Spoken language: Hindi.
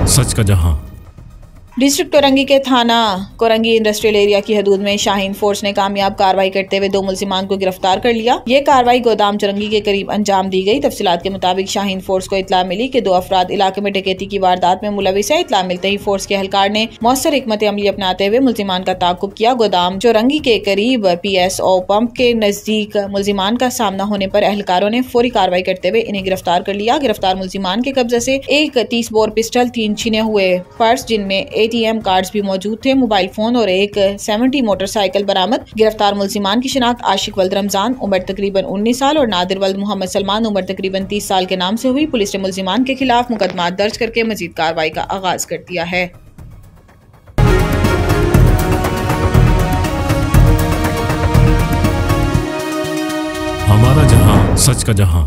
सच का जहां। डिस्ट्रिक्ट कोरंगी के थाना कोरंगी इंडस्ट्रियल एरिया की हदूद में शाहीन फोर्स ने कामयाब कार्रवाई करते हुए 2 मुल्जिमान को गिरफ्तार कर लिया। ये कार्रवाई गोदाम चुरंगी के करीब अंजाम दी गई। तफसीलात के मुताबिक शाहीन फोर्स को इतला मिली कि 2 अफराद इलाके में डकैती की वारदात में मुलविस है। इतला मिलते ही फोर्स के एहलकार ने मौसर हिकमत अमली अपनाते हुए मुल्जिमान का ताकुब किया। गोदाम चुरंगी के करीब PSO पंप के नजदीक मुल्जिमान का सामना होने पर एहलकारों ने फौरी कार्रवाई करते हुए इन्हें गिरफ्तार कर लिया। गिरफ्तार मुल्जिमान के कब्जे से एक 30 बोर पिस्टल, 3 छिने हुए पर्स जिनमें ATM कार्ड्स भी मौजूद थे, मोबाइल फोन और एक 70 मोटरसाइकिल बरामद। गिरफ्तार मुल्जिमान की शिनाख्त आशिक वल्द रमजान उम्र तकरीबन 19 साल और नादिर वल्द मोहम्मद सलमान उम्र तकरीबन 30 साल के नाम से हुई। पुलिस ने मुल्जिमान के खिलाफ मुकदमा दर्ज करके मजीद कार्रवाई का आगाज कर दिया है। हमारा जहां, सच का जहां।